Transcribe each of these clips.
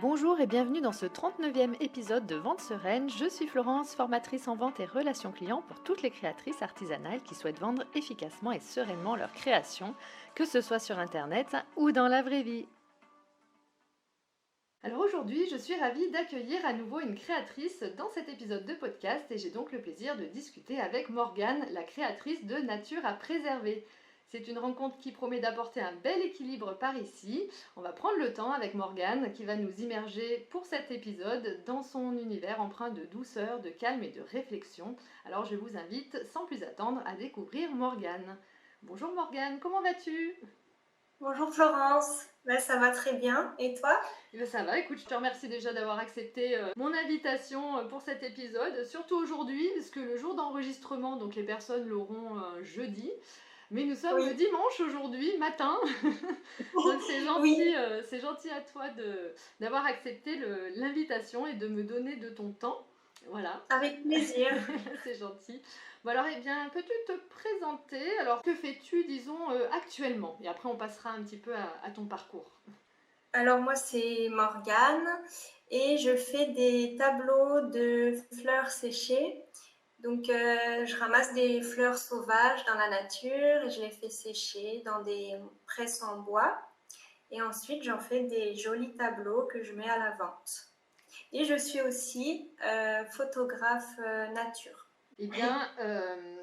Bonjour et bienvenue dans ce 39e épisode de Vente Sereine. Je suis Florence, formatrice en vente et relations clients pour toutes les créatrices artisanales qui souhaitent vendre efficacement et sereinement leurs créations, que ce soit sur internet ou dans la vraie vie. Alors aujourd'hui, je suis ravie d'accueillir à nouveau une créatrice dans cet épisode de podcast et j'ai donc le plaisir de discuter avec Morgane, la créatrice de Nature à préserver. C'est une rencontre qui promet d'apporter un bel équilibre par ici. On va prendre le temps avec Morgane qui va nous immerger pour cet épisode dans son univers empreint de douceur, de calme et de réflexion. Alors je vous invite sans plus attendre à découvrir Morgane. Bonjour Morgane, comment vas-tu ? Bonjour Florence, ça va très bien. Et toi? Ça va, écoute, je te remercie déjà d'avoir accepté mon invitation pour cet épisode, surtout aujourd'hui, parce que le jour d'enregistrement, donc les personnes l'auront jeudi, mais nous sommes Oui, dimanche aujourd'hui, matin, donc oui, c'est gentil à toi d'avoir accepté l'invitation et de me donner de ton temps. Voilà, avec plaisir. c'est gentil. Bon alors, eh bien, peux-tu te présenter? Alors, que fais-tu, disons, actuellement? Et après, on passera un petit peu à ton parcours. Alors moi c'est Morgane et je fais des tableaux de fleurs séchées. Donc je ramasse des fleurs sauvages dans la nature et je les fais sécher dans des presses en bois. Et ensuite j'en fais des jolis tableaux que je mets à la vente. Et je suis aussi photographe nature. Eh bien,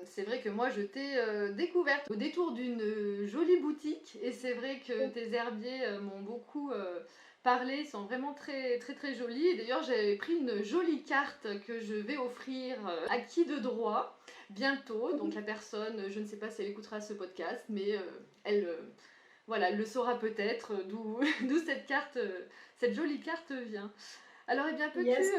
c'est vrai que moi je t'ai découverte au détour d'une jolie boutique et c'est vrai que tes herbiers m'ont beaucoup parlé, ils sont vraiment très très très jolis. Et d'ailleurs, j'avais pris une jolie carte que je vais offrir à qui de droit bientôt. Donc la personne, je ne sais pas si elle écoutera ce podcast, mais elle, voilà, elle le saura peut-être d'où d'où cette carte, cette jolie carte vient. Alors, eh bien, peux-tu Yes.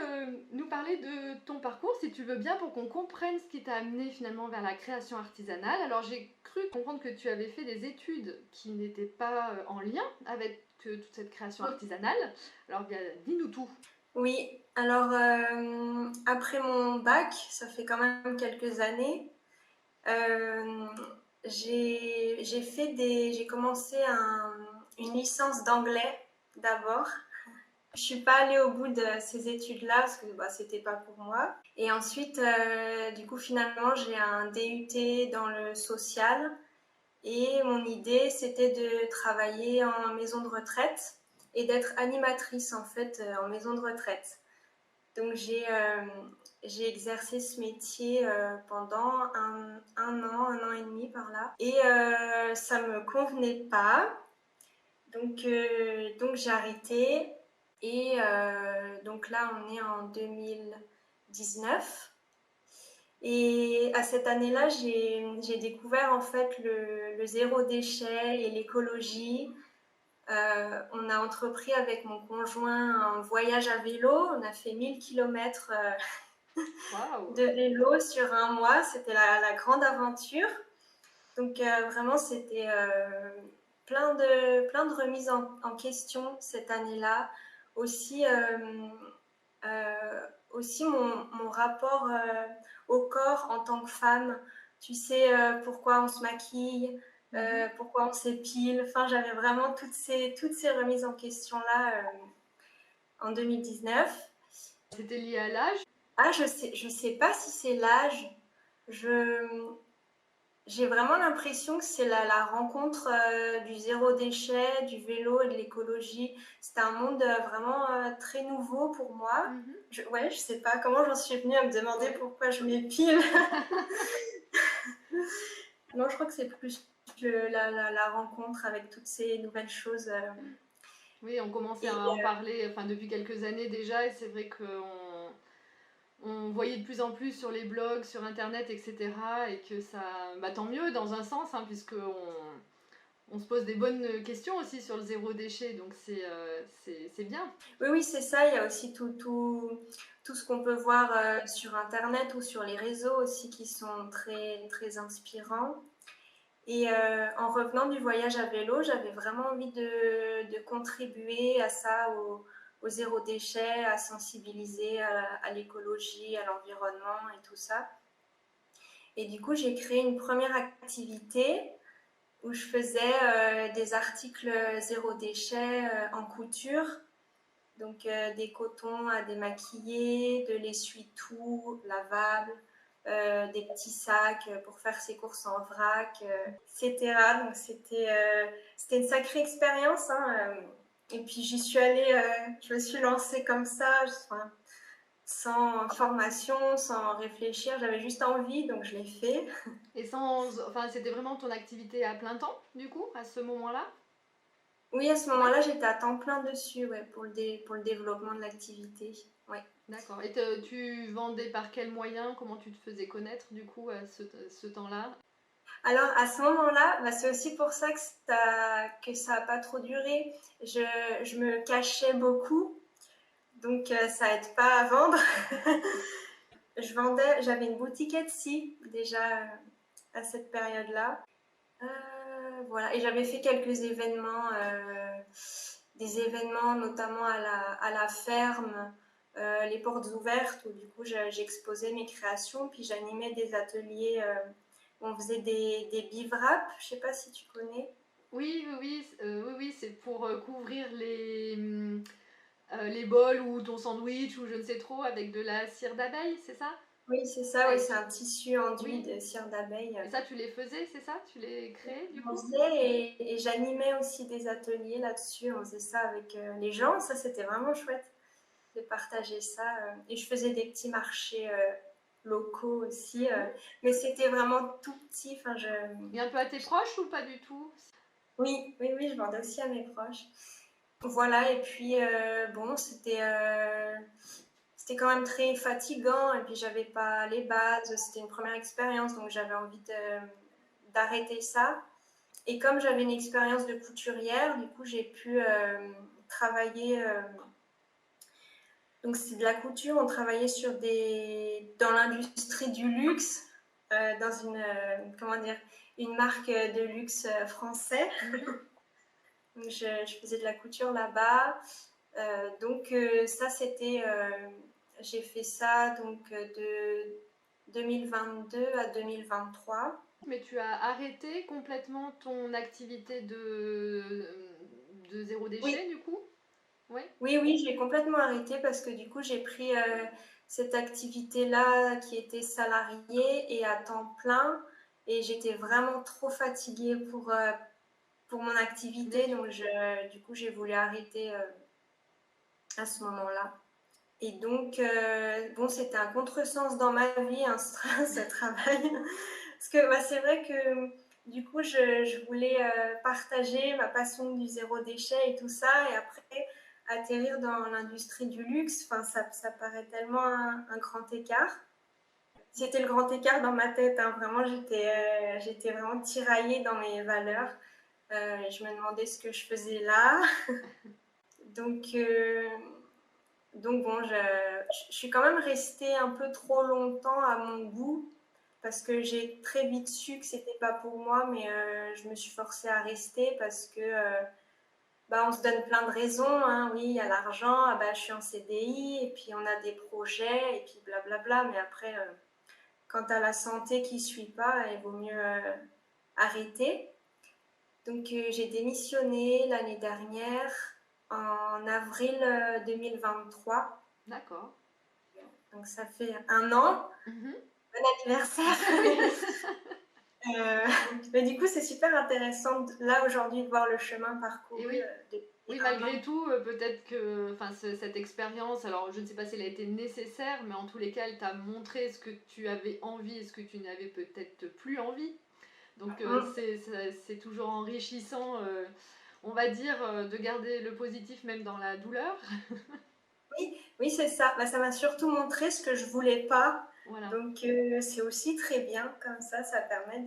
nous parler de ton parcours, si tu veux bien, pour qu'on comprenne ce qui t'a amené finalement vers la création artisanale? Alors, j'ai cru comprendre que tu avais fait des études qui n'étaient pas en lien avec toute cette création artisanale. Alors, bien, dis-nous tout. Oui, alors après mon bac, ça fait quand même quelques années, euh, j'ai commencé une licence d'anglais d'abord. Je suis pas allée au bout de ces études-là parce que c'était pas pour moi. Et ensuite, du coup, finalement, j'ai un DUT dans le social. Et mon idée, c'était de travailler en maison de retraite et d'être animatrice en fait en maison de retraite. Donc j'ai exercé ce métier pendant un an et demi par là. Et ça me convenait pas. Donc j'ai arrêté. Et donc là, on est en 2019. Et à cette année-là, j'ai découvert en fait le zéro déchet et l'écologie. On a entrepris avec mon conjoint un voyage à vélo. On a fait 1000 km Waouh! de vélo sur un mois. C'était la grande aventure. Donc vraiment, c'était plein de remises en question cette année-là. Aussi, aussi mon rapport au corps en tant que femme. Tu sais pourquoi on se maquille, pourquoi on s'épile. Enfin, j'avais vraiment toutes ces remises en question-là en 2019. C'était lié à l'âge? Ah, je sais pas si c'est l'âge. Je, J'ai vraiment l'impression que c'est la rencontre du zéro déchet, du vélo et de l'écologie. C'était un monde vraiment très nouveau pour moi. Mhm. Ouais, je sais pas comment j'en suis venue à me demander Ouais. pourquoi je m'épile. Non, je crois que c'est plus la rencontre avec toutes ces nouvelles choses. Oui, on commençait Et à en parler enfin, depuis quelques années déjà et c'est vrai qu'on voyait de plus en plus sur les blogs, sur internet, etc. Et que ça, bah, tant mieux dans un sens, hein, puisque on se pose des bonnes questions aussi sur le zéro déchet, donc c'est bien. oui, oui, c'est ça. Il y a aussi tout ce qu'on peut voir sur Internet ou sur les réseaux aussi qui sont très, très inspirants. Et en revenant du voyage à vélo, j'avais vraiment envie de contribuer à ça, au zéro déchet, à sensibiliser à l'écologie, à l'environnement et tout ça. Et du coup, j'ai créé une première activité où je faisais des articles zéro déchet en couture. Donc des cotons à démaquiller, de l'essuie-tout lavable, des petits sacs pour faire ses courses en vrac, etc. Donc c'était une sacrée expérience, hein, et puis j'y suis allée, je me suis lancée comme ça, enfin, sans formation, sans réfléchir, j'avais juste envie, donc je l'ai fait. Et sans, enfin, c'était vraiment ton activité à plein temps, du coup, à ce moment-là? Oui, à ce Ouais, moment-là, j'étais à temps plein dessus, ouais, pour le développement de l'activité. Ouais. d'accord. Et tu vendais par quel moyen? Comment tu te faisais connaître, du coup, à ce temps-là? Alors, à ce moment-là, bah, c'est aussi pour ça que ça n'a pas trop duré. Je me cachais beaucoup, donc ça aide pas à vendre. J'avais une boutique Etsy déjà à cette période-là. Voilà, et j'avais fait quelques événements, des événements notamment à la ferme, les portes ouvertes, où du coup j'exposais mes créations, puis j'animais des ateliers, on faisait des bivraps, je sais pas si tu connais. Oui, oui, oui, oui, oui, c'est pour couvrir les bols ou ton sandwich ou je ne sais trop avec de la cire d'abeille, c'est ça? Oui, c'est ça, Ah, oui, c'est un tissu enduit oui. de cire d'abeille. Et ça, tu les faisais, c'est ça? Tu les créais, du On coup? faisait et j'animais aussi des ateliers là-dessus, on faisait ça avec les gens, ça c'était vraiment chouette de partager ça. Et je faisais des petits marchés locaux aussi, Mhm. mais c'était vraiment tout petit. Enfin, Et un peu à tes proches ou pas du tout? oui, oui, oui, je vendais aussi à mes proches. Voilà, et puis bon, c'était quand même très fatigant, et puis j'avais pas les bases, c'était une première expérience, donc j'avais envie d'arrêter ça. Et comme j'avais une expérience de couturière, du coup, j'ai pu travailler. Donc, c'est de la couture. On travaillait dans l'industrie du luxe, dans comment dire, une marque de luxe français. Mhm. Donc, je faisais de la couture là-bas. Donc, ça, j'ai fait ça donc de 2022 à 2023. Mais tu as arrêté complètement ton activité de zéro déchet, Oui, du coup? Oui. oui, oui, j'ai complètement arrêté parce que du coup, j'ai pris cette activité-là qui était salariée et à temps plein et j'étais vraiment trop fatiguée pour mon Bien activité. sûr. Donc, du coup, j'ai voulu arrêter à ce moment-là. Et donc, bon, c'était un contresens dans ma vie, hein, ce travail. Parce que bah, c'est vrai que du coup, je voulais partager ma passion du zéro déchet et tout ça. Et après, atterrir dans l'industrie du luxe, enfin, ça paraît tellement un grand écart. C'était le grand écart dans ma tête, hein. Vraiment, j'étais vraiment tiraillée dans mes valeurs. Je me demandais ce que je faisais là. Donc, bon, je suis quand même restée un peu trop longtemps à mon goût parce que j'ai très vite su que c'était pas pour moi, mais je me suis forcée à rester parce que bah, on se donne plein de raisons, hein. Oui, il y a l'argent, ah bah, je suis en CDI, et puis on a des projets, et puis blablabla, mais après, quand tu as la santé qui ne suit pas, il vaut mieux arrêter. Donc j'ai démissionné l'année dernière en avril 2023. D'accord. Donc ça fait un an. Mhm. Bon anniversaire. Oui. Euh, mais du coup, c'est super intéressant là aujourd'hui de voir le chemin Et parcouru oui. depuis Oui, un malgré an. tout, peut-être que enfin, cette expérience, alors je ne sais pas si elle a été nécessaire, mais en tous les cas, elle t'a montré ce que tu avais envie et ce que tu n'avais peut-être plus envie. Donc Mm. c'est toujours enrichissant, on va dire, de garder le positif même dans la douleur. Oui, oui, c'est ça. Bah, ça m'a surtout montré ce que je voulais pas. Voilà. Donc c'est aussi très bien comme ça permet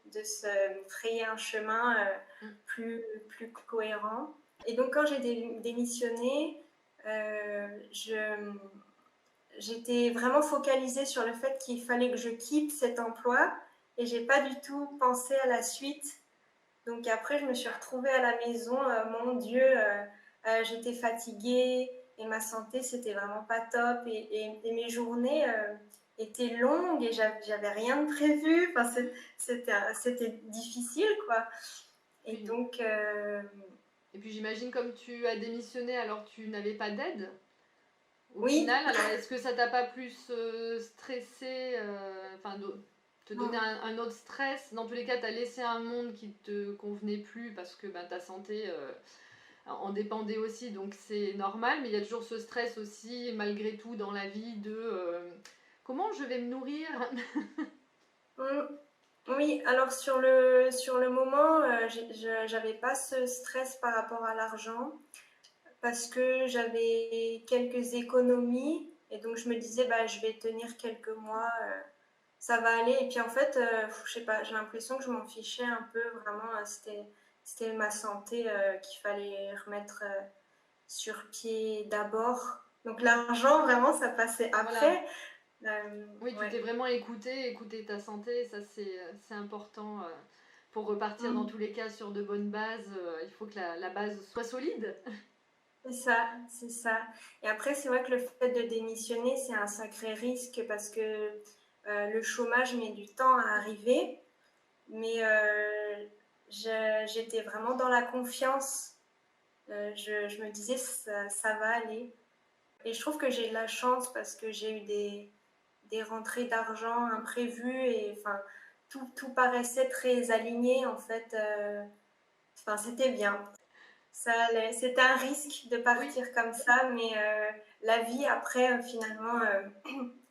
de se frayer un chemin Mm. plus cohérent. Et donc quand j'ai démissionné, j'étais vraiment focalisée sur le fait qu'il fallait que je quitte cet emploi et j'ai pas du tout pensé à la suite. Donc après, je me suis retrouvée à la maison. Mon Dieu, j'étais fatiguée et ma santé, c'était vraiment pas top. Et mes journées étaient longues et j'avais rien de prévu. Enfin, c'était difficile, quoi. Et Puis, donc, Et puis j'imagine comme tu as démissionné alors tu n'avais pas d'aide au Oui, final. Alors est-ce que ça t'a pas plus stressé, enfin te donner un autre stress? Dans tous les cas, tu as laissé un monde qui te convenait plus parce que ben, ta santé en dépendait aussi, donc c'est normal. Mais il y a toujours ce stress aussi, malgré tout, dans la vie de comment je vais me nourrir. mm, oui. Alors sur le moment, j'avais pas ce stress par rapport à l'argent parce que j'avais quelques économies et donc je me disais bah je vais tenir quelques mois, ça va aller. Et puis en fait, je sais pas, j'ai l'impression que je m'en fichais un peu vraiment. C'était ma santé qu'il fallait remettre sur pied d'abord. Donc l'argent, vraiment, ça passait Voilà. après. Oui, tu t'es Ouais. vraiment écouté ta santé, ça c'est important pour repartir dans Mm. tous les cas sur de bonnes bases. Il faut que la base soit solide. C'est ça, c'est ça. Et après, c'est vrai que le fait de démissionner, c'est un sacré risque parce que le chômage met du temps à arriver. Mais j'étais vraiment dans la confiance. Je me disais, ça va aller. Et je trouve que j'ai de la chance parce que j'ai eu des rentrées d'argent imprévues et enfin, tout paraissait très aligné en fait. Enfin, c'était bien. Ça allait. C'était un risque de Oui, partir comme ça, mais la vie après, finalement,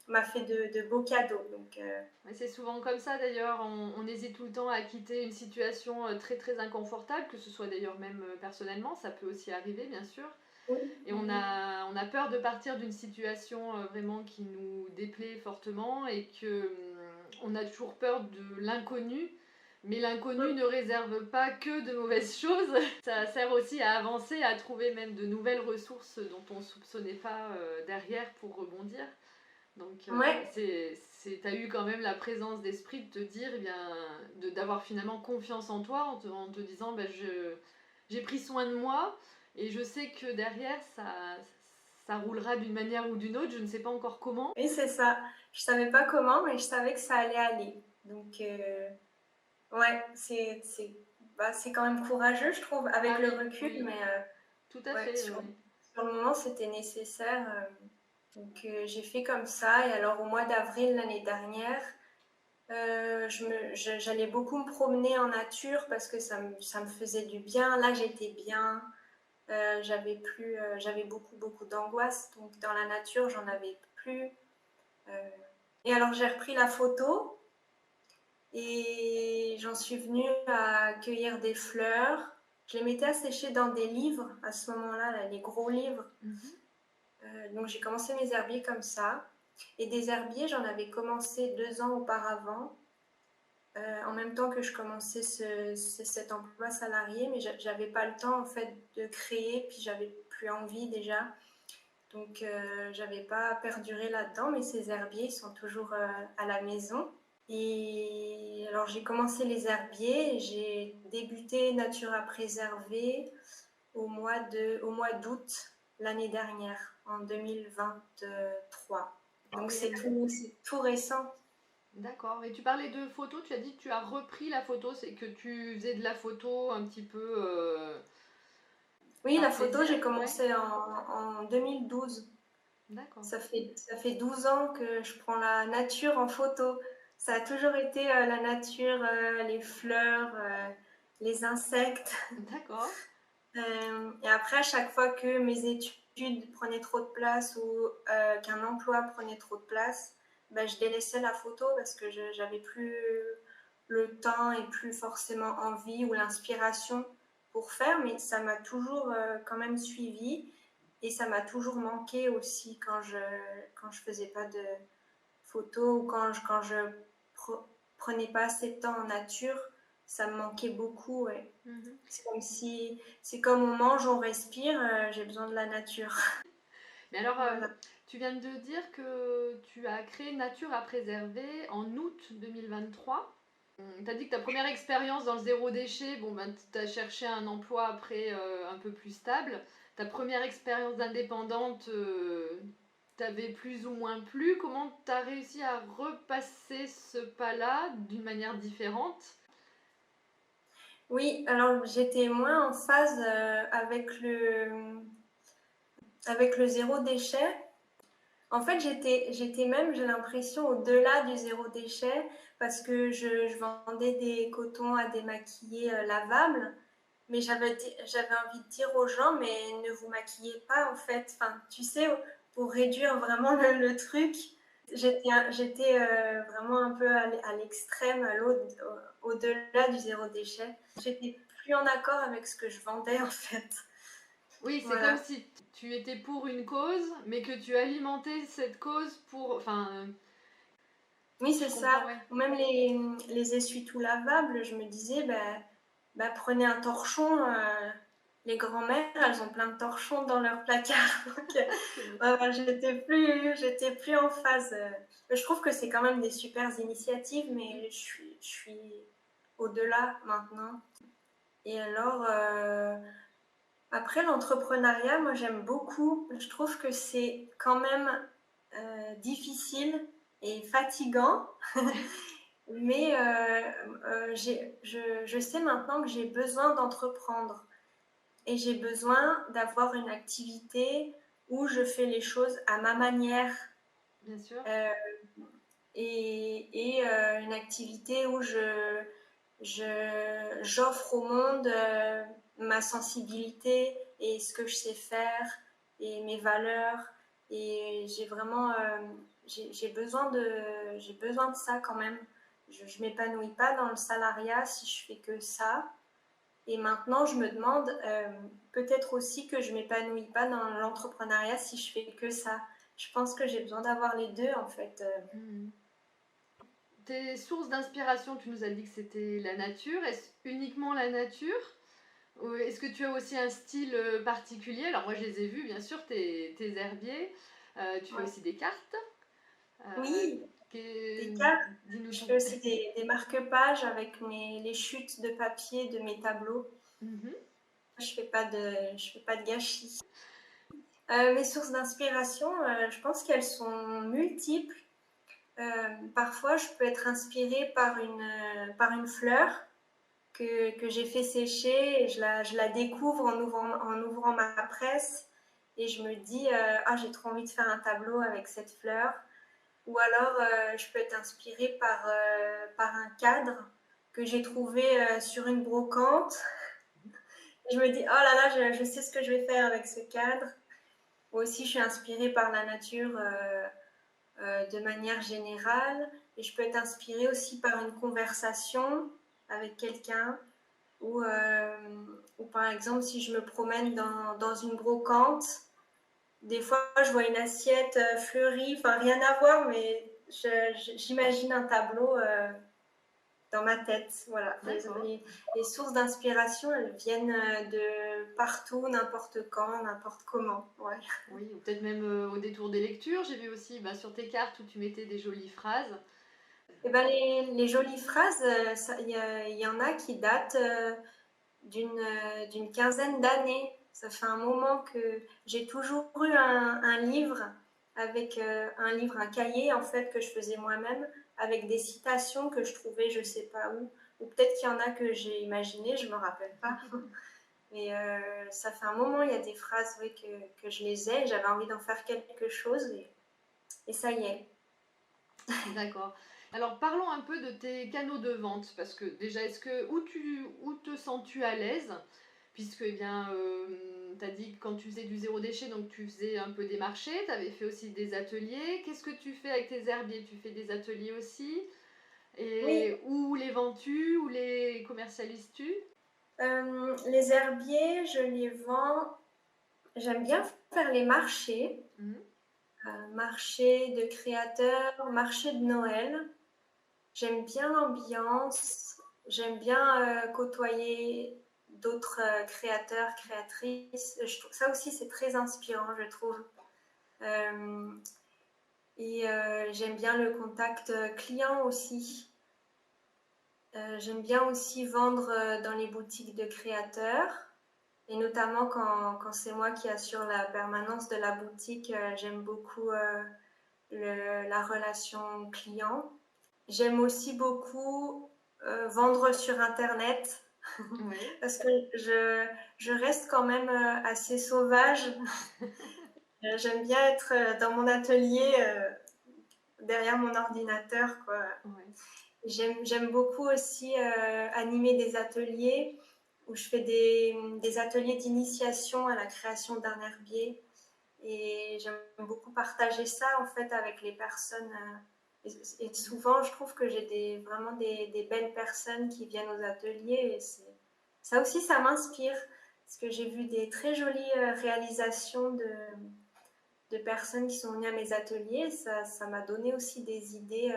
m'a fait de beaux cadeaux. Donc, mais c'est souvent comme ça d'ailleurs. On hésite tout le temps à quitter une situation très très inconfortable, que ce soit d'ailleurs même personnellement, ça peut aussi arriver bien sûr. oui, Et on a peur de partir d'une situation vraiment qui nous déplaît fortement et que on a toujours peur de l'inconnu. Mais l'inconnu ne réserve pas que de mauvaises choses. Ça sert aussi à avancer, à trouver même de nouvelles ressources dont on ne soupçonnait pas derrière pour rebondir. Donc ouais, t'as eu quand même la présence d'esprit de te dire, eh bien, d'avoir finalement confiance en toi en te disant, ben, j'ai pris soin de moi et je sais que derrière ça roulera d'une manière ou d'une autre, je ne sais pas encore comment. oui, c'est ça. Je savais pas comment, mais je savais que ça allait aller. Donc, ouais, bah, c'est quand même courageux, je trouve, avec Ah le oui, recul, oui, mais tout à ouais, fait, oui, oui. sur le moment, c'était nécessaire. Donc, j'ai fait comme ça. Et alors, au mois d'avril l'année dernière, j'allais beaucoup me promener en nature parce que ça me faisait du bien. Là, j'étais bien. J'avais beaucoup d'angoisse. Donc, dans la nature, j'en avais plus. Euh, et alors, j'ai repris la photo et j'en suis venue à cueillir des fleurs. Je les mettais à sécher dans des livres à ce moment-là, là, les gros livres. Mhm. Donc, j'ai commencé mes herbiers comme ça. Et des herbiers, j'en avais commencé 2 ans auparavant. En même temps que je commençais cet emploi salarié, mais j'avais pas le temps en fait de créer, puis j'avais plus envie déjà, donc j'avais pas perduré là-dedans. Mais ces herbiers sont toujours à la maison. Et alors j'ai commencé les herbiers, j'ai débuté Nature à préserver au mois d'août l'année dernière, en 2023. Ah Donc oui, c'est tout récent. d'accord. Et tu parlais de photos, tu as dit que tu as repris la photo, c'est que tu faisais de la photo un petit peu Oui, par la photo, plaisir, j'ai ouais. commencé en 2012. D'accord. Ça fait 12 ans que je prends la nature en photo. Ça a toujours été la nature, les fleurs, les insectes. D'accord. Et après, à chaque fois que mes études prenaient trop de place ou qu'un emploi prenait trop de place, ben, je délaissais la photo parce que je n'avais plus le temps et plus forcément envie ou l'inspiration pour faire, mais ça m'a toujours quand même suivi et ça m'a toujours manqué aussi quand je faisais pas de photos ou quand je prenais pas assez de temps en nature, ça me manquait beaucoup, ouais. Mhm. C'est comme on mange, on respire, j'ai besoin de la nature. Mais alors, Voilà. tu viens de dire que tu as créé Nature à préserver en août 2023. Tu as dit que ta première expérience dans le zéro déchet, bon, ben, tu as cherché un emploi après un peu plus stable. Ta première expérience d'indépendante, t'avais plus ou moins plu. Comment tu as réussi à repasser ce pas-là d'une manière différente? Oui, alors j'étais moins en phase avec le zéro déchet. En fait, j'étais même, j'ai l'impression, au-delà du zéro déchet parce que je vendais des cotons à démaquiller lavables. Mais j'avais envie de dire aux gens, mais ne vous maquillez pas en fait. Enfin, tu sais, pour réduire vraiment le truc, j'étais vraiment un peu à l'extrême, au-delà du zéro déchet. J'étais plus en accord avec ce que je vendais en fait. Oui, c'est comme Voilà. si tu étais pour une cause, mais que tu alimentais cette cause pour... Enfin, Oui, c'est je ça. comprends, ouais. Ou même les essuie-tout lavables, je me disais, bah, prenez un torchon. Les grands-mères, elles ont plein de torchons dans leur placard. Donc, ouais, j'étais plus en phase. Je trouve que c'est quand même des super initiatives, mais je suis au-delà maintenant. Et alors, après l'entrepreneuriat, moi j'aime beaucoup. Je trouve que c'est quand même difficile et fatigant. Mais je sais maintenant que j'ai besoin d'entreprendre et j'ai besoin d'avoir une activité où je fais les choses à ma manière Bien sûr. euh, une activité où j'offre au monde ma sensibilité et ce que je sais faire et mes valeurs. Et j'ai vraiment j'ai besoin de ça quand même. Je ne m'épanouis pas dans le salariat si je fais que ça. Et maintenant, je me demande peut-être aussi que je ne m'épanouis pas dans l'entrepreneuriat si je fais que ça. Je pense que j'ai besoin d'avoir les deux en fait. Mhm. Tes sources d'inspiration, tu nous as dit que c'était la nature. Est-ce uniquement la nature? Ou est-ce que tu as aussi un style particulier? Alors moi je les ai vus, bien sûr, tes herbiers. Tu fais Ouais. aussi des cartes. Euh, Oui, des que- cartes. Dis-nous Je tout. fais aussi des marque-pages avec les chutes de papier de mes tableaux. Mhm. Je fais pas de gâchis. Mes sources d'inspiration, je pense qu'elles sont multiples. Parfois, je peux être inspirée par une fleur que j'ai fait sécher et je la découvre en ouvrant ma presse et je me dis ah, j'ai trop envie de faire un tableau avec cette fleur. Ou alors, je peux être inspirée par un cadre que j'ai trouvé sur une brocante. Et je me dis, oh là là, je sais ce que je vais faire avec ce cadre. Moi aussi, je suis inspirée par la nature de manière générale. Et je peux être inspirée aussi par une conversation avec quelqu'un. Ou par exemple, si je me promène dans une brocante, des fois, je vois une assiette fleurie, enfin rien à voir, mais j'imagine un tableau dans ma tête. Voilà. D'accord. Les sources d'inspiration, elles viennent de partout, n'importe quand, n'importe comment. Ouais. Oui, ou peut-être même au détour des lectures. J'ai vu aussi bah, sur tes cartes où tu mettais des jolies phrases. Et ben les jolies phrases, il y en a qui datent d'une quinzaine d'années. Ça fait un moment que j'ai toujours eu un livre avec un cahier en fait que je faisais moi-même avec des citations que je trouvais je sais pas où. Ou peut-être qu'il y en a que j'ai imaginées, je me rappelle pas. Mais ça fait un moment, il y a des phrases oui, que je les ai, j'avais envie d'en faire quelque chose et ça y est. D'accord. Alors parlons un peu de tes canaux de vente, parce que déjà, où te sens-tu à l'aise? Puisque, eh bien, tu as dit que quand tu faisais du zéro déchet, donc tu faisais un peu des marchés, tu avais fait aussi des ateliers. Qu'est-ce que tu fais avec tes herbiers? Tu fais des ateliers aussi? Oui, Et où les vends-tu? Où les commercialises-tu? les herbiers, je les vends. J'aime bien faire les marchés, Mhm. marchés de créateurs, marchés de Noël. J'aime bien l'ambiance, j'aime bien côtoyer d'autres créateurs, créatrices. Je trouve ça aussi c'est très inspirant, je trouve. Euh, J'aime bien le contact client aussi. J'aime bien aussi vendre dans les boutiques de créateurs. Et notamment quand c'est moi qui assure la permanence de la boutique, j'aime beaucoup la relation client. J'aime aussi beaucoup vendre sur Internet. Oui. parce que je reste quand même assez sauvage. J'aime bien être dans mon atelier, derrière mon ordinateur, quoi. Ouais. J'aime beaucoup aussi animer des ateliers où je fais des ateliers d'initiation à la création d'un herbier. Et j'aime beaucoup partager ça en fait avec les personnes. Et souvent, je trouve que j'ai vraiment des belles personnes qui viennent aux ateliers. Et ça aussi, ça m'inspire. Parce que j'ai vu des très jolies réalisations de personnes qui sont venues à mes ateliers. Ça m'a donné aussi des idées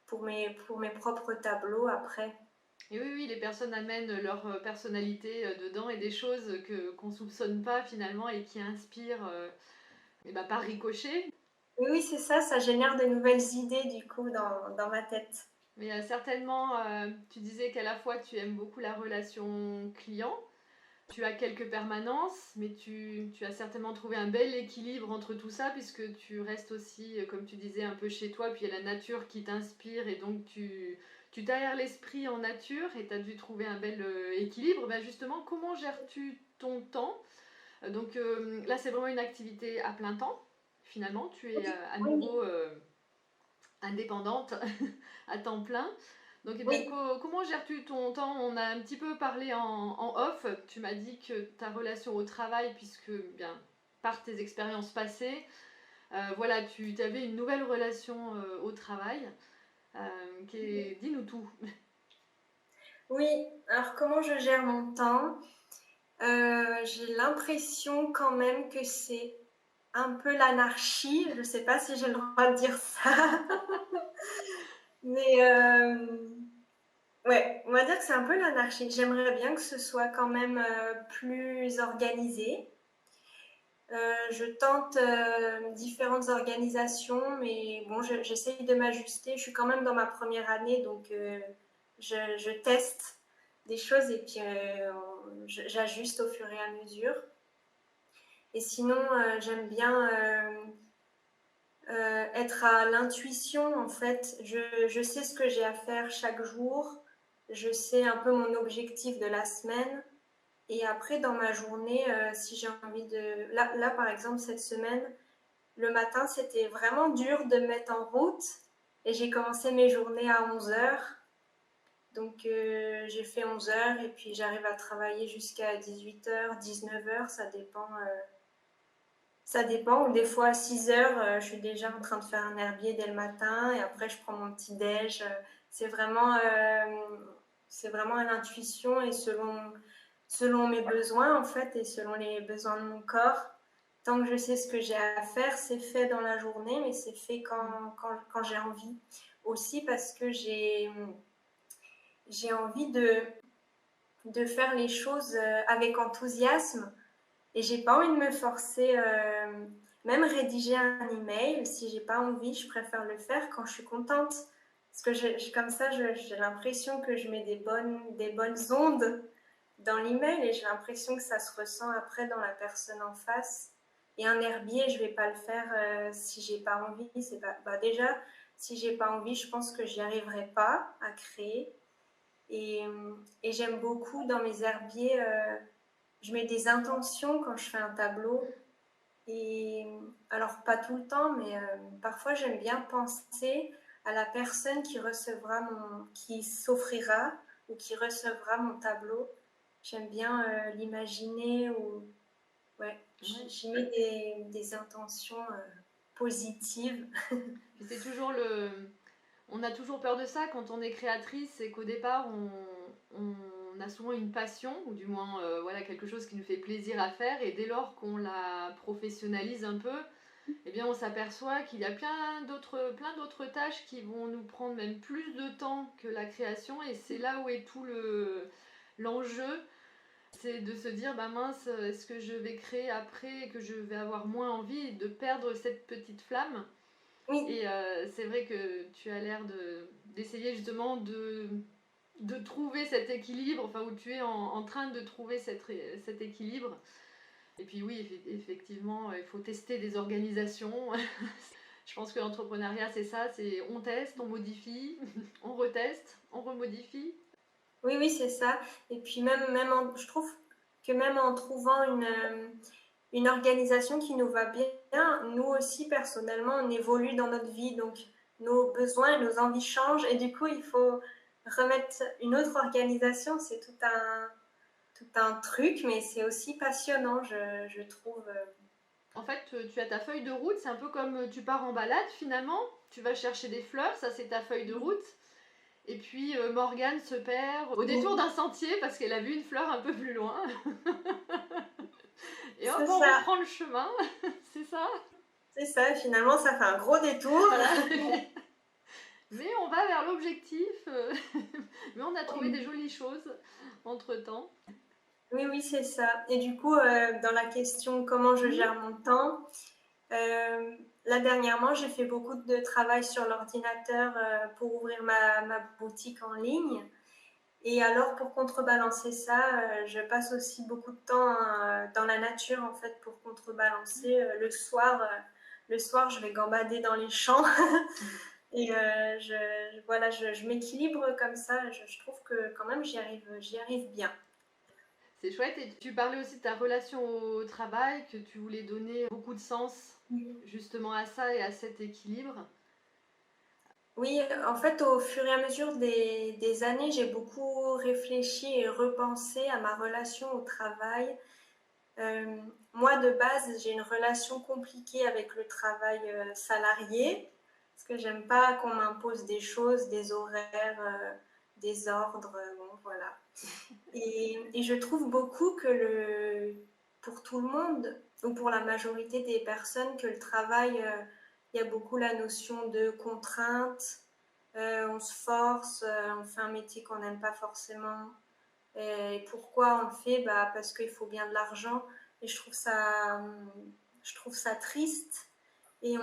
pour mes propres tableaux après. Et oui, oui, les personnes amènent leur personnalité dedans et des choses que qu'on soupçonne pas finalement et qui inspirent et bah, par ricochet. Oui, oui, c'est ça, ça génère de nouvelles idées du coup dans ma tête. Mais certainement, tu disais qu'à la fois tu aimes beaucoup la relation client, tu as quelques permanences, mais tu as certainement trouvé un bel équilibre entre tout ça, puisque tu restes aussi, comme tu disais, un peu chez toi, puis il y a la nature qui t'inspire, et donc tu t'aères l'esprit en nature, et tu as dû trouver un bel équilibre. Ben justement, comment gères-tu ton temps? Là, c'est vraiment une activité à plein temps, finalement. Tu es à Oui, nouveau indépendante à temps plein. Donc, eh bien, oui, comment gères-tu ton temps? On a un petit peu parlé en off. Tu m'as dit que ta relation au travail, puisque bien, par tes expériences passées, voilà, tu avais une nouvelle relation au travail. Dis-nous tout. oui. Alors comment je gère mon temps? J'ai l'impression quand même que c'est un peu l'anarchie. Je ne sais pas si j'ai le droit de dire ça, mais ouais, on va dire que c'est un peu l'anarchie. J'aimerais bien que ce soit quand même plus organisé. Je tente différentes organisations, mais bon, j'essaye de m'ajuster. Je suis quand même dans ma première année, donc je teste des choses et puis j'ajuste au fur et à mesure. Et sinon, j'aime bien être à l'intuition, en fait. Je sais ce que j'ai à faire chaque jour. Je sais un peu mon objectif de la semaine. Et après, dans ma journée, si j'ai envie de... Là, par exemple, cette semaine, le matin, c'était vraiment dur de me mettre en route. Et j'ai commencé mes journées à 11 heures. Donc, j'ai fait 11 heures et puis j'arrive à travailler jusqu'à 18 heures, 19 heures. Ça dépend. Ou des fois, à 6 heures, je suis déjà en train de faire un herbier dès le matin. Et après, je prends mon petit déj. C'est vraiment, c'est vraiment à l'intuition et selon mes besoins, en fait, et selon les besoins de mon corps. Tant que je sais ce que j'ai à faire, c'est fait dans la journée, mais c'est fait quand j'ai envie. Aussi parce que j'ai envie de faire les choses avec enthousiasme et j'ai pas envie de me forcer. Même rédiger un email, si j'ai pas envie, je préfère le faire quand je suis contente. Parce que comme ça, j'ai l'impression que je mets des bonnes ondes dans l'email et j'ai l'impression que ça se ressent après dans la personne en face. Et un herbier, je vais pas le faire si j'ai pas envie. C'est pas, bah déjà, si j'ai pas envie, je pense que j'y arriverai pas à créer. Et, et j'aime beaucoup dans mes herbiers, je mets des intentions quand je fais un tableau. Et alors, pas tout le temps, mais parfois j'aime bien penser à la personne qui s'offrira ou qui recevra mon tableau. J'aime bien l'imaginer ou ouais, Ouais. j'y mets des intentions positives. Puis c'est toujours le. On a toujours peur de ça quand on est créatrice, c'est qu'au départ, on a souvent une passion, ou du moins voilà, quelque chose qui nous fait plaisir à faire, et dès lors qu'on la professionnalise un peu, eh bien, on s'aperçoit qu'il y a plein d'autres tâches qui vont nous prendre même plus de temps que la création, et c'est là où est tout l'enjeu, c'est de se dire, bah mince, est-ce que je vais créer après et que je vais avoir moins envie de perdre cette petite flamme? Oui, Et c'est vrai que tu as l'air d'essayer justement de trouver cet équilibre, enfin où tu es en train de trouver cet équilibre. Et puis oui, effectivement, il faut tester des organisations. Je pense que l'entrepreneuriat, c'est ça, c'est on teste, on modifie, on reteste, on remodifie. Oui, oui, c'est ça. Et puis je trouve que même en trouvant une organisation qui nous va bien, nous aussi, personnellement, on évolue dans notre vie. Donc, nos besoins et nos envies changent. Et du coup, il faut remettre une autre organisation. C'est tout un truc, mais c'est aussi passionnant, je trouve. En fait, tu as ta feuille de route, c'est un peu comme tu pars en balade finalement. Tu vas chercher des fleurs, ça c'est ta feuille de route. Et puis Morgane se perd au détour d'un sentier parce qu'elle a vu une fleur un peu plus loin. Et hop, C'est on ça, reprend le chemin, c'est ça. c'est ça. Finalement, ça fait un gros détour. Voilà. Mais on va vers l'objectif. Mais on a trouvé des jolies choses entre-temps. Oui, oui, c'est ça. Et du coup, dans la question comment je gère mon temps, là dernièrement, j'ai fait beaucoup de travail sur l'ordinateur pour ouvrir ma boutique en ligne. Et alors, pour contrebalancer ça, je passe aussi beaucoup de temps dans la nature, en fait, pour contrebalancer. Le soir, je vais gambader dans les champs. Et voilà, je m'équilibre comme ça. Je trouve que quand même, j'y arrive bien. C'est chouette. Et tu parlais aussi de ta relation au travail, que tu voulais donner beaucoup de sens justement à ça et à cet équilibre. Oui, en fait, au fur et à mesure des années, j'ai beaucoup réfléchi et repensé à ma relation au travail. Euh, Moi, de base, j'ai une relation compliquée avec le travail salarié, parce que j'aime pas qu'on m'impose des horaires, des ordres, bon, voilà. Et je trouve beaucoup que pour tout le monde, ou pour la majorité des personnes, que le travail, il y a beaucoup la notion de contrainte, on se force, on fait un métier qu'on n'aime pas forcément. Et pourquoi on le fait? Bah, parce qu'il faut bien de l'argent. Et je trouve ça triste. Et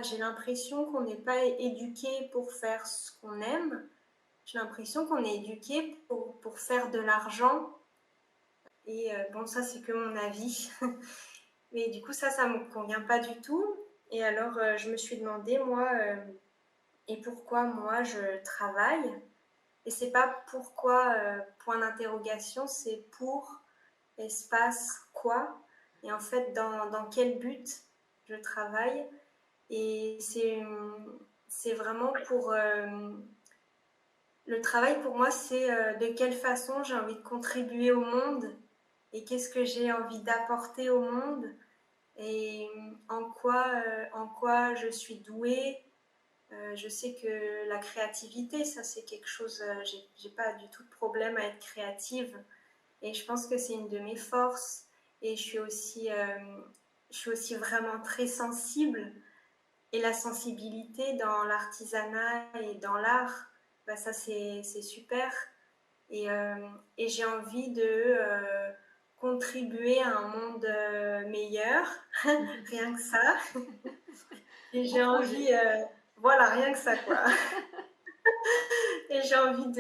j'ai l'impression qu'on n'est pas éduqué pour faire ce qu'on aime. J'ai l'impression qu'on est éduqué pour faire de l'argent. Et bon, ça, c'est que mon avis. Mais du coup, ça me convient pas du tout. Et alors, je me suis demandé, moi, et pourquoi moi je travaille? Et c'est pas pourquoi, point d'interrogation, c'est pour espace quoi? Et en fait, dans quel but je travaille? Et c'est vraiment pour le travail pour moi, c'est de quelle façon j'ai envie de contribuer au monde et qu'est-ce que j'ai envie d'apporter au monde et en quoi je suis douée. Je sais que la créativité, ça c'est quelque chose, j'ai pas du tout de problème à être créative et je pense que c'est une de mes forces et je suis aussi vraiment très sensible et la sensibilité dans l'artisanat et dans l'art, bah ça c'est super. Et, euh, et j'ai envie de contribuer à un monde meilleur, rien que ça. Et Beau j'ai projet. envie, voilà, rien que ça quoi. Et j'ai envie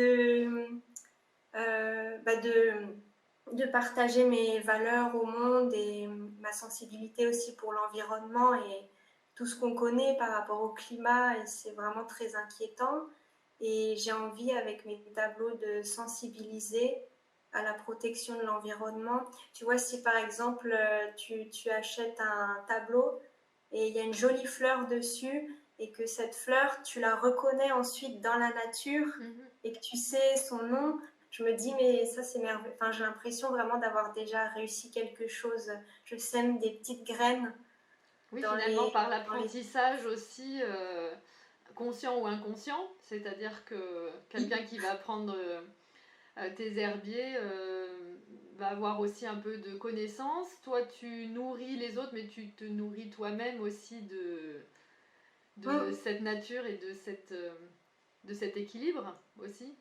bah de partager mes valeurs au monde et ma sensibilité aussi pour l'environnement et tout ce qu'on connaît par rapport au climat. Et c'est vraiment très inquiétant. Et j'ai envie, avec mes tableaux, de sensibiliser à la protection de l'environnement. Tu vois, si par exemple, tu achètes un tableau et il y a une jolie fleur dessus et que cette fleur, tu la reconnais ensuite dans la nature et que tu sais son nom, je me dis, mais ça c'est merveilleux. Enfin, j'ai l'impression vraiment d'avoir déjà réussi quelque chose. Je sème des petites graines Oui, dans finalement, par dans les... l'apprentissage aussi, conscient ou inconscient, c'est-à-dire que quelqu'un qui va prendre tes herbiers va avoir aussi un peu de connaissances. Toi, tu nourris les autres, mais tu te nourris toi-même aussi de Mm. cette nature et de cet équilibre aussi.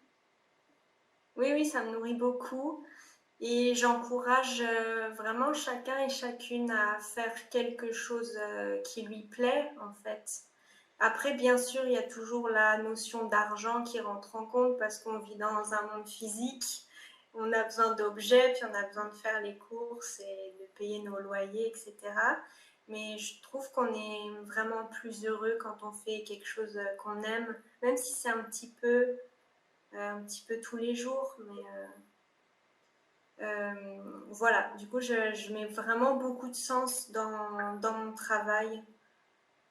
Oui, oui, ça me nourrit beaucoup. Et j'encourage vraiment chacun et chacune à faire quelque chose qui lui plaît, en fait. Après, bien sûr, il y a toujours la notion d'argent qui rentre en compte parce qu'on vit dans un monde physique. On a besoin d'objets, puis on a besoin de faire les courses et de payer nos loyers, etc. Mais je trouve qu'on est vraiment plus heureux quand on fait quelque chose qu'on aime, même si c'est un petit peu un petit peu tous les jours, mais voilà, du coup, je mets vraiment beaucoup de sens dans mon travail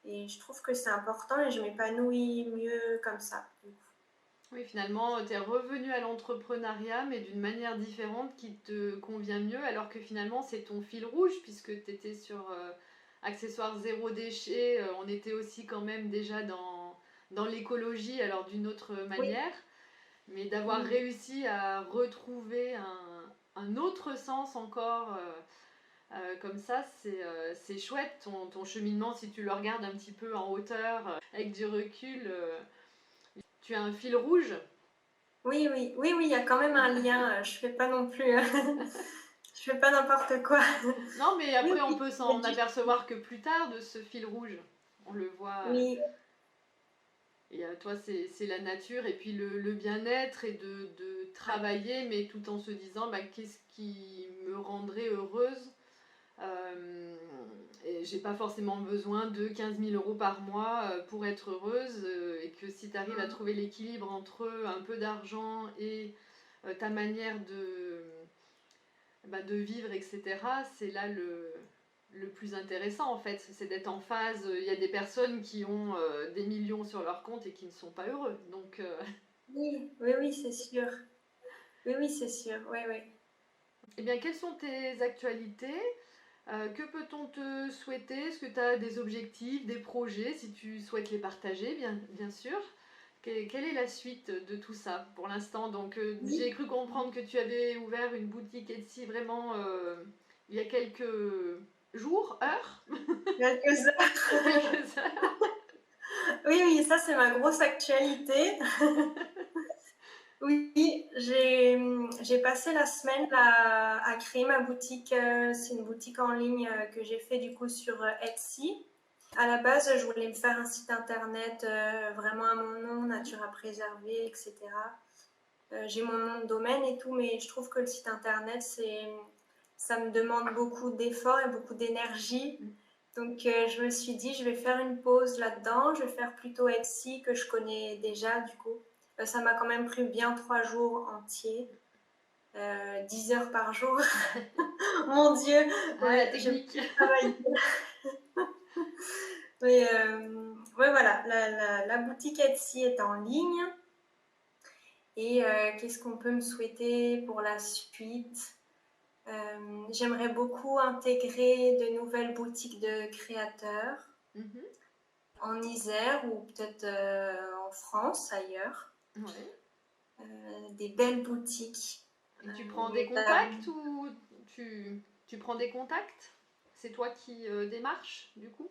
et je trouve que c'est important et je m'épanouis mieux comme ça. Oui, finalement, tu es revenu à l'entrepreneuriat, mais d'une manière différente qui te convient mieux, alors que finalement, c'est ton fil rouge, puisque tu étais sur accessoires zéro déchet. On était aussi quand même déjà dans l'écologie, alors d'une autre Oui, manière. Mais d'avoir oui, réussi à retrouver un autre sens encore comme ça, c'est chouette. Ton cheminement, si tu le regardes un petit peu en hauteur, avec du recul, tu as un fil rouge. oui, oui, oui, oui, il y a quand même un lien. Je fais pas non plus, je fais pas n'importe quoi. Non, mais Oui, après, on oui, peut il y a s'en du- apercevoir que plus tard de ce fil rouge. On le voit. oui, Et toi, c'est la nature et puis le bien-être et de ouais, travailler, mais tout en se disant bah, qu'est-ce qui me rendrait heureuse. Et j'ai pas forcément besoin de 15 000 € par mois pour être heureuse. Et que si tu arrives à mm, trouver l'équilibre entre un peu d'argent et ta manière de vivre, etc., c'est là le plus intéressant en fait, c'est d'être en phase. Il y a des personnes qui ont des millions sur leur compte et qui ne sont pas heureux. Donc, oui, oui, oui, c'est sûr. Oui, oui, c'est sûr. Oui, oui. eh bien, quelles sont tes actualités? Que peut-on te souhaiter? Est-ce que tu as des objectifs, des projets, si tu souhaites les partager, bien sûr? Quelle est la suite de tout ça pour l'instant? Donc, j'ai Oui, cru comprendre que tu avais ouvert une boutique Etsy vraiment il y a quelques jours, heures, quelques-uns. quelques heures. Oui, oui, ça c'est ma grosse actualité. Oui, j'ai passé la semaine à créer ma boutique. C'est une boutique en ligne que j'ai fait du coup sur Etsy. À la base, je voulais me faire un site internet vraiment à mon nom, nature à préserver, etc. J'ai mon nom de domaine et tout, mais je trouve que le site internet, ça me demande beaucoup d'efforts et beaucoup d'énergie. Donc, je me suis dit, je vais faire une pause là-dedans. Je vais faire plutôt Etsy que je connais déjà, du coup. Ça m'a quand même pris bien 3 jours entiers, 10 heures par jour. Mon Dieu, Ah, la ouais, j'ai technique. beaucoup travaillé. Mais ouais, voilà, la boutique Etsy est en ligne. Et qu'est-ce qu'on peut me souhaiter pour la suite? J'aimerais beaucoup intégrer de nouvelles boutiques de créateurs Mhm. en Isère ou peut-être en France, ailleurs. Ouais. Des belles boutiques. Et tu prends des Mais contacts ou tu prends des contacts? C'est toi qui démarches, du coup?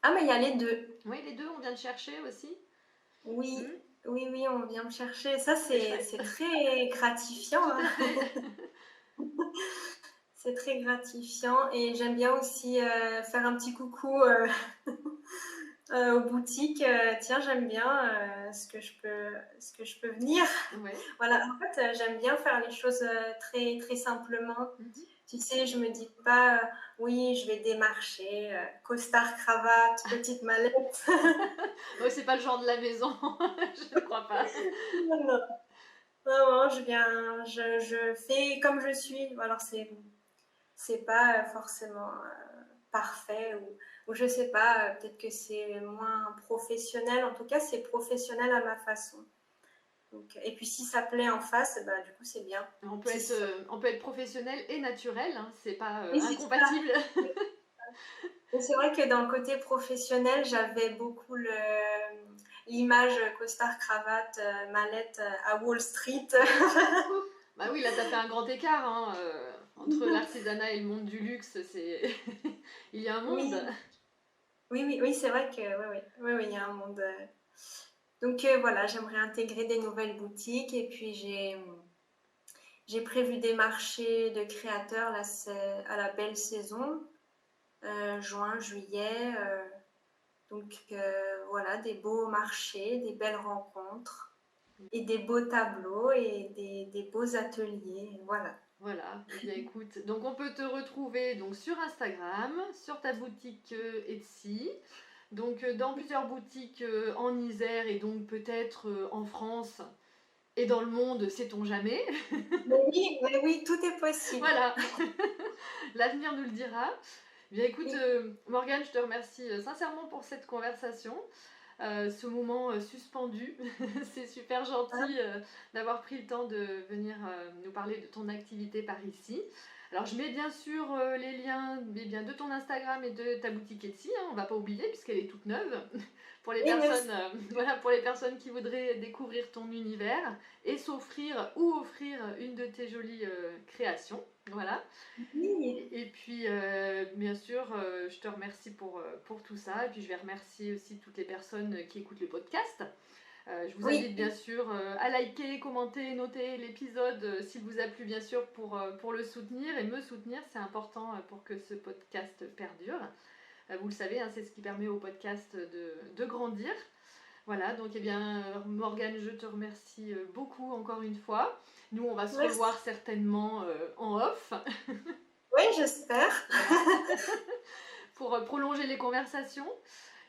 ah, mais il y a les deux. Oui, les deux, on vient de chercher aussi. Oui, Hmm, oui, oui, on vient me chercher. Ça, c'est chouette. c'est très gratifiant, Tout hein. à fait. C'est très gratifiant. Et j'aime bien aussi faire un petit coucou aux boutiques. Tiens, j'aime bien ce que je peux venir. Ouais. Voilà, en fait, j'aime bien faire les choses très, très simplement. Mhm. Tu sais, je me dis pas, oui, je vais démarcher, costard, cravate, petite mallette. Oh, c'est pas le genre de la maison, je ne crois pas. Non, non, non, non, je fais comme je suis. Alors, c'est pas forcément parfait ou je sais pas, peut-être que c'est moins professionnel. En tout cas, c'est professionnel à ma façon. Donc, et puis, si ça plaît en face, bah, du coup, c'est bien. Si ça- On peut être professionnel et naturel, hein, c'est pas Oui, c'est ça. incompatible. Mais c'est vrai que dans le côté professionnel, j'avais beaucoup l'image costard, cravate, mallette à Wall Street. Bah oui, là, t'as fait un grand écart hein, entre l'artisanat et le monde du luxe. Il y a un monde. Oui, oui, oui, oui, c'est vrai que oui, oui, oui, il y a un monde. Donc voilà, j'aimerais intégrer des nouvelles boutiques et puis j'ai prévu des marchés de créateurs là, à la belle saison, juin, juillet. Donc voilà, des beaux marchés, des belles rencontres et des beaux tableaux et des beaux ateliers. Voilà. Voilà, eh bien écoute, donc on peut te retrouver donc sur Instagram, sur ta boutique Etsy, donc dans plusieurs boutiques en Isère et donc peut-être en France Et dans le monde, sait-on jamais. Mais oui, tout est possible. Voilà, l'avenir nous le dira. Bien écoute, Oui, Morgane, je te remercie sincèrement pour cette conversation, ce moment suspendu. C'est super hein. gentil d'avoir pris le temps de venir nous parler de ton activité par ici. Alors je mets bien sûr les liens de ton Instagram et de ta boutique Etsy, hein, on ne va pas oublier puisqu'elle est toute neuve. Pour les Oui, personnes, merci. voilà, pour les personnes qui voudraient découvrir ton univers et s'offrir ou offrir une de tes jolies créations. Voilà. Oui, Et puis, bien sûr, je te remercie pour tout ça. Et puis, je vais remercier aussi toutes les personnes qui écoutent le podcast. Je vous oui, invite bien sûr à liker, commenter, noter l'épisode s'il vous a plu, bien sûr, pour le soutenir et me soutenir. C'est important pour que ce podcast perdure. Vous le savez, hein, c'est ce qui permet au podcast de grandir. Voilà, donc eh bien, Morgane, je te remercie beaucoup encore une fois. Nous, on va se revoir merci. certainement en off. Oui, j'espère. Voilà, pour prolonger les conversations.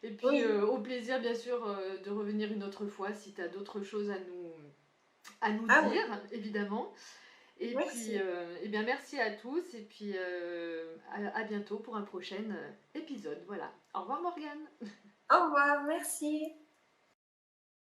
Et puis Oui. au plaisir bien sûr de revenir une autre fois si tu as d'autres choses à nous Ah oui, dire, évidemment. Et puis, merci. eh bien, merci à tous et puis à bientôt pour un prochain épisode. Voilà. Au revoir Morgane. Au revoir, merci.